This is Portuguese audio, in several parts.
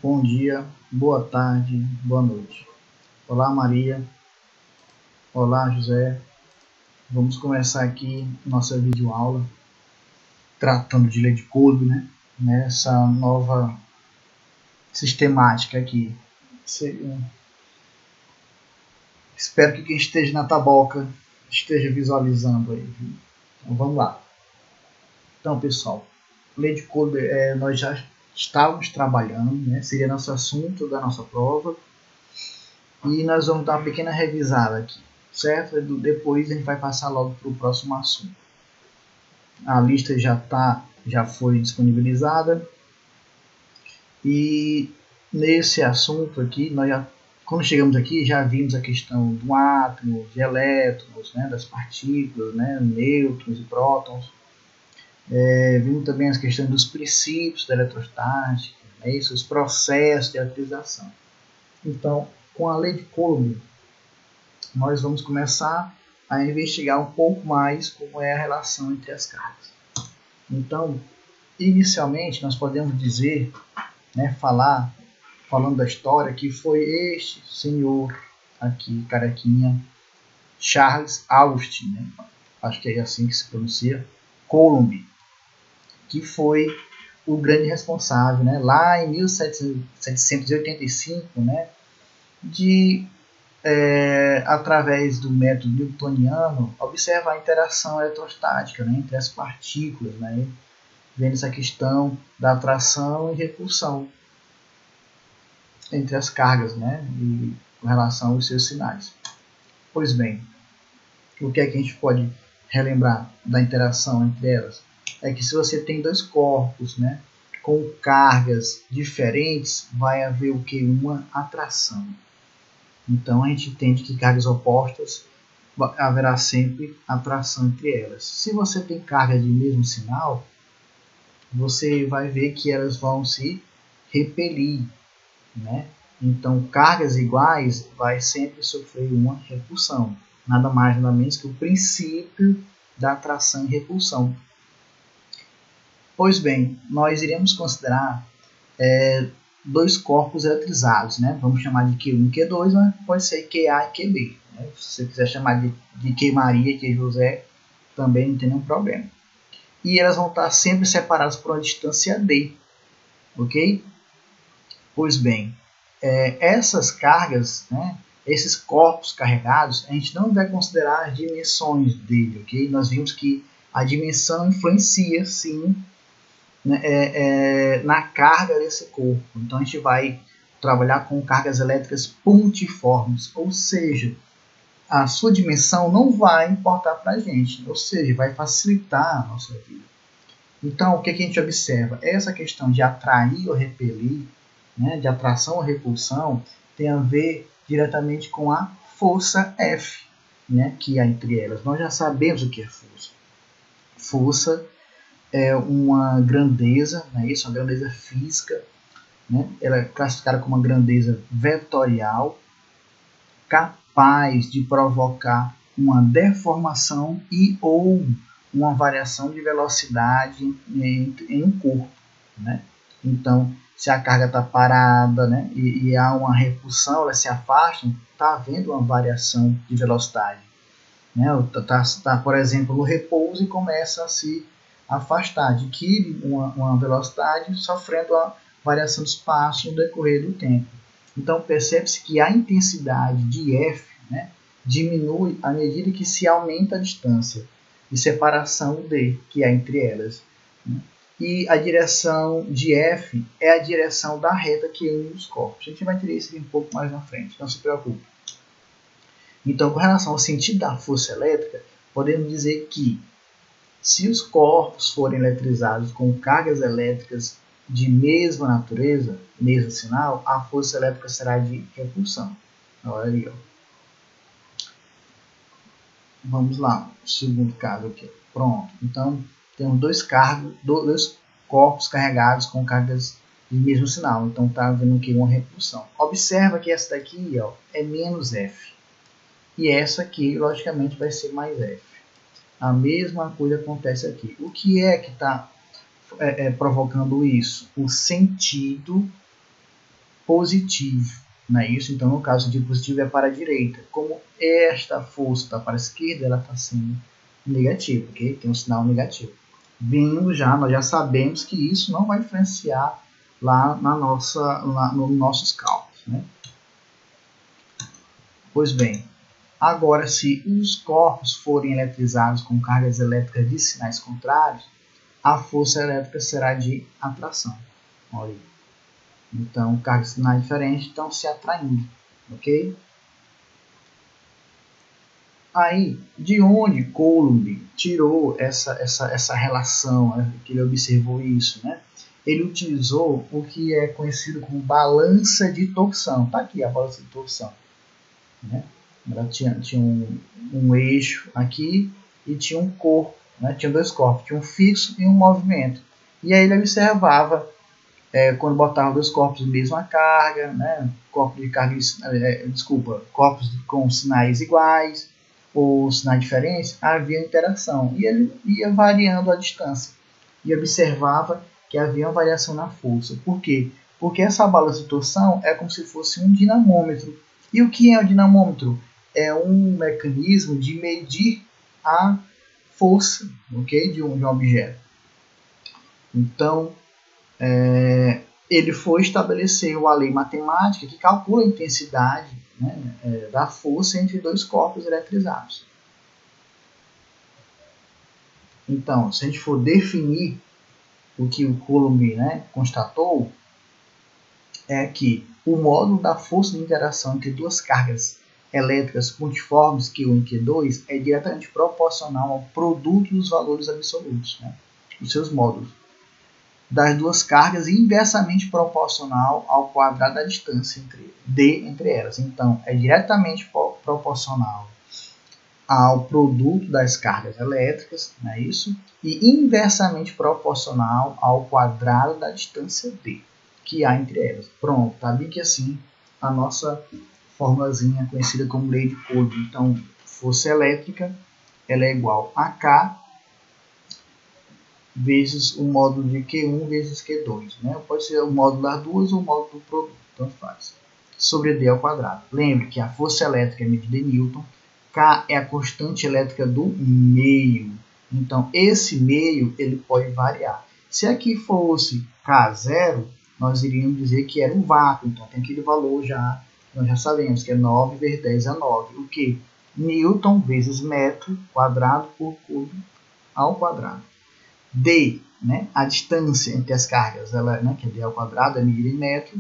Bom dia, boa tarde, boa noite. Olá Maria, olá José. Vamos começar aqui nossa videoaula tratando de Lei de Coulomb, nessa nova sistemática aqui. Espero que quem esteja na taboca esteja visualizando aí. Então vamos lá. Então pessoal, Lei de Coulomb nós já estávamos trabalhando, seria nosso assunto da nossa prova. E nós vamos dar uma pequena revisada aqui, certo? Depois a gente vai passar logo para o próximo assunto. A lista já foi disponibilizada. E nesse assunto aqui, quando chegamos aqui, já vimos a questão do átomo, de elétrons, das partículas, nêutrons e prótons. Vimos também as questões dos princípios da eletrostática, os processos de eletrização. Então, com a Lei de Coulomb, nós vamos começar a investigar um pouco mais como é a relação entre as cargas. Então, inicialmente, nós podemos dizer, falando da história, que foi este senhor aqui, carequinha, Charles Augustin, acho que é assim que se pronuncia, Coulomb, que foi o grande responsável, lá em 1785, através do método newtoniano, observar a interação eletrostática entre as partículas, vendo essa questão da atração e repulsão entre as cargas, e com relação aos seus sinais. Pois bem, o que é que a gente pode relembrar da interação entre elas? É que se você tem dois corpos, com cargas diferentes, vai haver o que? Uma atração. Então a gente entende que cargas opostas haverá sempre atração entre elas. Se você tem cargas de mesmo sinal, você vai ver que elas vão se repelir, Então cargas iguais vai sempre sofrer uma repulsão. Nada mais nada menos que o princípio da atração e repulsão. Pois bem, nós iremos considerar dois corpos eletrizados, Vamos chamar de Q1 e Q2, mas pode ser QA e QB. Se você quiser chamar de Q Maria e Q José, também não tem nenhum problema. E elas vão estar sempre separadas por uma distância D, ok? Pois bem, essas cargas, esses corpos carregados, a gente não vai considerar as dimensões dele, ok? Nós vimos que a dimensão influencia, sim, na carga desse corpo. Então a gente vai trabalhar com cargas elétricas pontiformes, ou seja, a sua dimensão não vai importar para a gente, ou seja, vai facilitar a nossa vida. Então o que a gente observa? Essa questão de atrair ou repelir, de atração ou repulsão, tem a ver diretamente com a força F, que há entre elas. Nós já sabemos o que é força. Força é uma grandeza, uma grandeza física, ela é classificada como uma grandeza vetorial, capaz de provocar uma deformação e ou uma variação de velocidade em um corpo. Então, se a carga está parada, e há uma repulsão, elas se afastam, está havendo uma variação de velocidade. Tá, por exemplo, no repouso e começa a se afastar, adquire uma velocidade, sofrendo a variação de espaço no decorrer do tempo. Então percebe-se que a intensidade de F diminui à medida que se aumenta a distância de separação D, que há entre elas. E a direção de F é a direção da reta que une os corpos. A gente vai ter isso um pouco mais na frente, não se preocupe. Então, com relação ao sentido da força elétrica, podemos dizer que se os corpos forem eletrizados com cargas elétricas de mesma natureza, mesmo sinal, a força elétrica será de repulsão. Olha ali, ó. Vamos lá, segundo caso aqui. Pronto. Então, temos dois corpos carregados com cargas de mesmo sinal. Então, está havendo aqui uma repulsão. Observa que essa daqui, ó, é menos F. E essa aqui, logicamente, vai ser mais F. A mesma coisa acontece aqui. O que é que está provocando isso? O sentido positivo, não é isso? Então, no caso de positivo é para a direita. Como esta força está para a esquerda, ela está sendo negativa, ok? Tem um sinal negativo. Vindo já, nós já sabemos que isso não vai influenciar lá nos nossos cálculos, né? Pois bem, agora se os corpos forem eletrizados com cargas elétricas de sinais contrários, a força elétrica será de atração. Olha aí. Então, cargas de sinais diferentes estão se atraindo, ok? Aí, de onde Coulomb tirou essa relação, né, que ele observou isso, né? Ele utilizou o que é conhecido como balança de torção. Está aqui a balança de torção, né? Ela tinha um eixo aqui e tinha um corpo, né? Tinha dois corpos, tinha um fixo e um movimento. E aí ele observava quando botava dois corpos de mesma carga, né? Corpos com sinais iguais ou sinais diferentes, havia interação e ele ia variando a distância e observava que havia uma variação na força. Por quê? Porque essa balança de torção é como se fosse um dinamômetro. E o que é o dinamômetro? É um mecanismo de medir a força, okay, de um objeto. Então, ele foi estabelecer a lei matemática que calcula a intensidade, né, da força entre dois corpos eletrizados. Então, se a gente for definir o que o Coulomb, né, constatou, é que o módulo da força de interação entre duas cargas elétricas pontiformes Q1 e Q2 é diretamente proporcional ao produto dos valores absolutos, né, os seus módulos das duas cargas e inversamente proporcional ao quadrado da distância entre elas. Então, é diretamente proporcional ao produto das cargas elétricas, não é isso? E inversamente proporcional ao quadrado da distância D que há entre elas. Pronto, tá bem que assim a nossa formulazinha conhecida como lei de Coulomb. Então, força elétrica ela é igual a K vezes o módulo de Q1 vezes Q2. Né? Pode ser o módulo das duas ou o módulo do produto, tanto faz. Sobre D ao quadrado. Lembre que a força elétrica é medida em Newton. K é a constante elétrica do meio. Então, esse meio ele pode variar. Se aqui fosse K0, nós iríamos dizer que era um vácuo. Então, tem aquele valor já, nós já sabemos que é 9 vezes 10 a 9. O que? Newton vezes metro quadrado por cubo ao quadrado. D, né, a distância entre as cargas, ela, né, que é D ao quadrado, é medida em metro,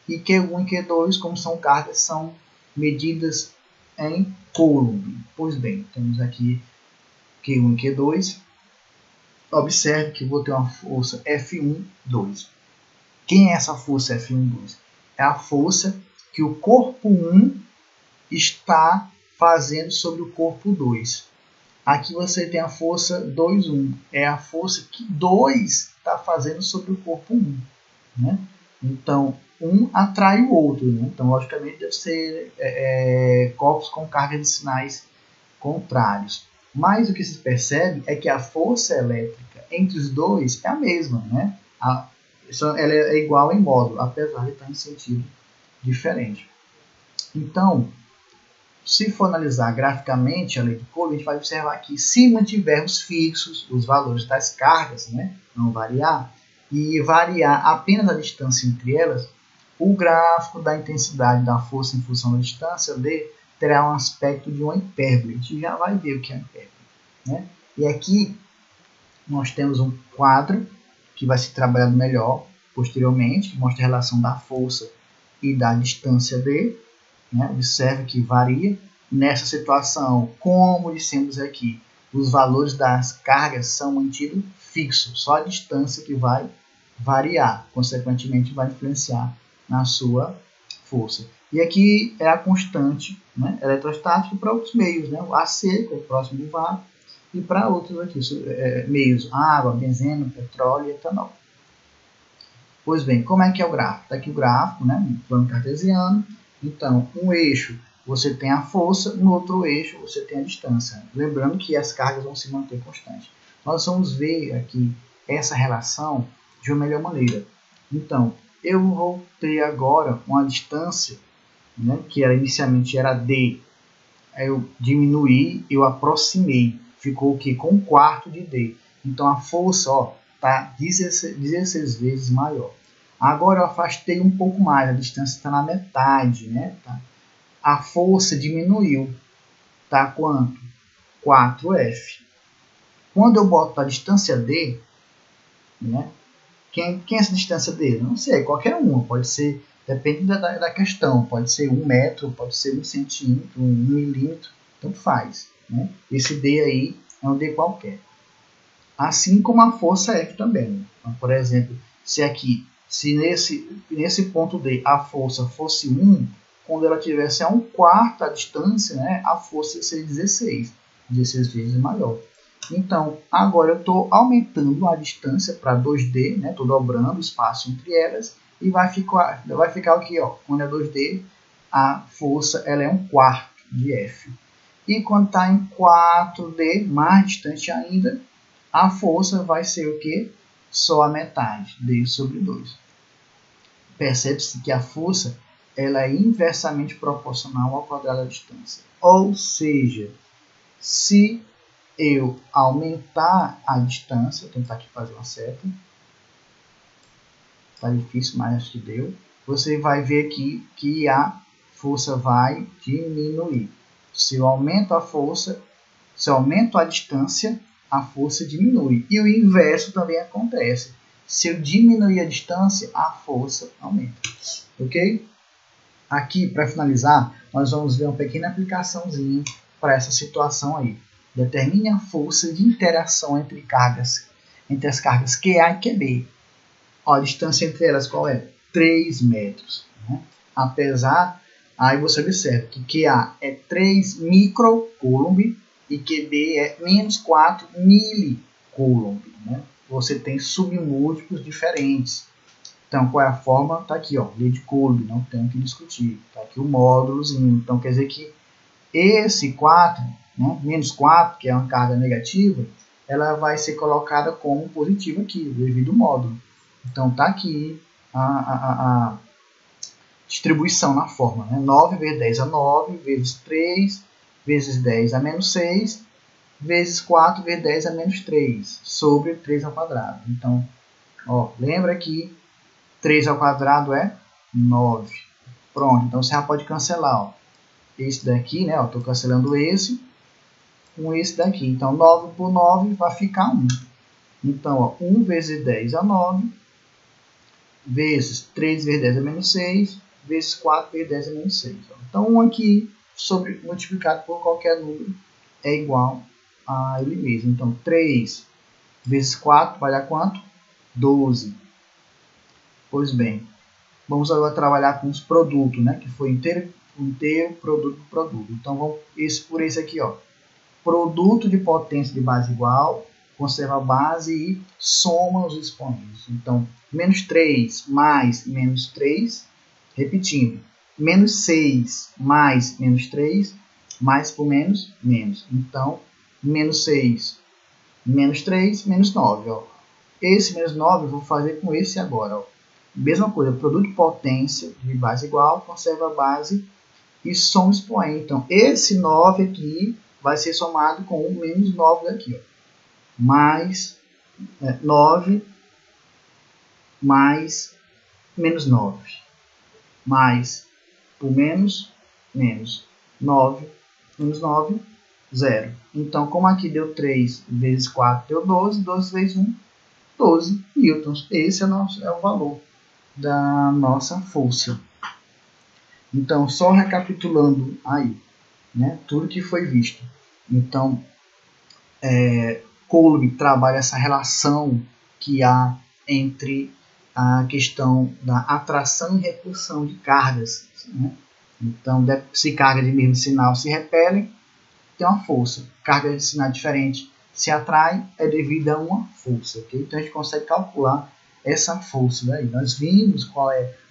e Q1 e Q2, como são cargas, são medidas em Coulomb. Pois bem, temos aqui Q1 e Q2. Observe que vou ter uma força F1, 2. Quem é essa força F1, 2? É a força que o corpo 1 está fazendo sobre o corpo 2. Aqui você tem a força 2, 1. É a força que 2 está fazendo sobre o corpo 1. Né? Então, um atrai o outro. Né? Então, logicamente, deve ser corpos com carga de sinais contrários. Mas o que se percebe é que a força elétrica entre os dois é a mesma. Né? Ela é igual em módulo, apesar de estar em sentido diferente. Então, se for analisar graficamente a lei de Coulomb, a gente vai observar que se mantivermos fixos os valores das cargas, né, não variar, e variar apenas a distância entre elas, o gráfico da intensidade da força em função da distância D terá um aspecto de uma hipérbole. A gente já vai ver o que é hipérbole. Né? E aqui nós temos um quadro que vai ser trabalhado melhor posteriormente, que mostra a relação da força e da distância D. Né? Observe que varia. Nessa situação, como dissemos aqui, os valores das cargas são mantidos fixos, só a distância que vai variar, consequentemente vai influenciar na sua força. E aqui é a constante, né, eletrostática para outros meios, né, o AC, que é o próximo do vácuo, e para outros aqui, meios, água, benzeno, petróleo e etanol. Pois bem, como é que é o gráfico? Está aqui o gráfico, né, no plano cartesiano. Então, um eixo você tem a força, no outro eixo você tem a distância. Lembrando que as cargas vão se manter constantes. Nós vamos ver aqui essa relação de uma melhor maneira. Então, eu vou ter agora uma distância, né, que inicialmente era D. Aí eu diminuí, eu aproximei. Ficou o quê? Com um quarto de D. Então a força está 16 vezes maior. Agora eu afastei um pouco mais, a distância está na metade, né? Tá? A força diminuiu. Tá quanto? 4F. Quando eu boto a distância D, né? Quem é essa distância D? Não sei, qualquer uma. Pode ser, depende da questão. Pode ser 1 metro, pode ser 1 centímetro, 1 milímetro. Tanto faz. Né? Esse D aí é um D qualquer. Assim como a força F também. Então, por exemplo, se nesse ponto D a força fosse 1, quando ela tivesse a 1/4 a distância, né, a força seria 16 vezes maior. Então, agora eu estou aumentando a distância para 2D, né, estou dobrando o espaço entre elas, e vai ficar aqui, ó, quando é 2D, a força ela é 1/4 de F. E quando está em 4D, mais distante ainda, a força vai ser o quê? Só a metade, D sobre 2. Percebe-se que a força ela é inversamente proporcional ao quadrado da distância. Ou seja, se eu aumentar a distância, vou tentar aqui fazer uma seta. Está difícil, mas acho que deu. Você vai ver aqui que a força vai diminuir. Se eu aumento a força, se eu aumento a distância, a força diminui. E o inverso também acontece. Se eu diminuir a distância, a força aumenta. Ok? Aqui, para finalizar, nós vamos ver uma pequena aplicaçãozinha para essa situação aí. Determine a força de interação entre as cargas QA e QB. Ó, a distância entre elas qual é? 3 metros. Né? Apesar, aí você observa que QA é 3 microcoulomb e QB é menos 4 milicoulomb. Né? Você tem submúltiplos diferentes. Então, qual é a forma? Está aqui, ó, lei de Coulomb, não tem o que discutir. Está aqui o módulozinho. Então, quer dizer que esse 4, né, menos 4, que é uma carga negativa, ela vai ser colocada como positiva aqui, devido ao módulo. Então, está aqui a distribuição na forma. Né? 9 vezes 10 é 9, vezes 3, vezes 10 é menos 6, vezes 4 vezes 10 é menos 3, sobre 3 ao quadrado. Então, ó, lembra que 3 ao quadrado é 9. Pronto, então você já pode cancelar. Ó. Esse daqui, né? Estou cancelando esse com esse daqui. Então, 9 por 9 vai ficar 1. Então, ó, 1 vezes 10 é 9, vezes 3 vezes 10 é menos 6, vezes 4 vezes 10 é menos 6. Ó. Então, 1 aqui multiplicado por qualquer número é igual a ele mesmo. Então, 3 vezes 4 vai dar quanto? 12. Pois bem, vamos agora trabalhar com os produtos, né? Que foi inteiro, produto por produto. Então, vamos por esse aqui, ó. Produto de potência de base igual, conserva a base e soma os expoentes. Então, menos 3 mais menos 3, repetindo, menos 6 mais menos 3, mais por menos, menos. Então, menos 6, menos 3, menos 9. Ó. Esse menos 9 eu vou fazer com esse agora. Ó. Mesma coisa, produto de potência de base igual, conserva a base e soma o expoente. Então, esse 9 aqui vai ser somado com o menos 9 daqui. Ó. Mais 9 mais menos 9. Mais por menos, menos 9, menos 9, 0. Então, como aqui deu 3 vezes 4 deu 12, 12 vezes 1, 12 newtons. Esse é o valor da nossa força. Então, só recapitulando aí, né, tudo que foi visto. Então, Coulomb trabalha essa relação que há entre a questão da atração e repulsão de cargas. Né? Então, se cargas de mesmo sinal se repelem, tem uma força. Cargas de sinal diferente se atraem, é devido a uma força. Okay? Então, a gente consegue calcular essa força daí. Nós vimos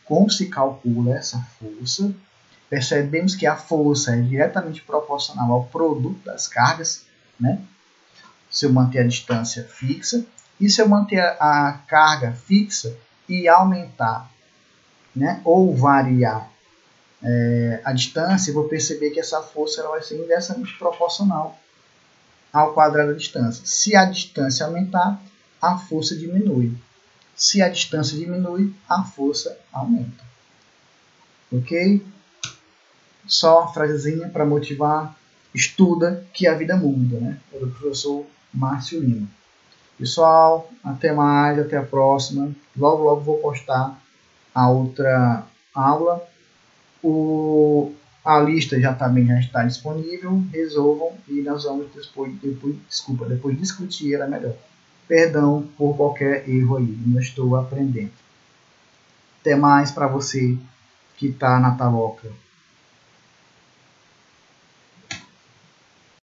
como se calcula essa força. Percebemos que a força é diretamente proporcional ao produto das cargas, né? Se eu manter a distância fixa. E se eu manter a carga fixa e aumentar né, ou variar a distância, eu vou perceber que essa força ela vai ser inversamente proporcional ao quadrado da distância. Se a distância aumentar, a força diminui. Se a distância diminui, a força aumenta. Ok? Só uma frasezinha para motivar. Estuda que a vida muda, né? É do professor Márcio Lima. Pessoal, até mais, até a próxima. Logo, logo vou postar a outra aula. A lista já também já está disponível. Resolvam e nós vamos depois discutir ela melhor. Perdão por qualquer erro aí, ainda estou aprendendo. Até mais para você que está na Taloca.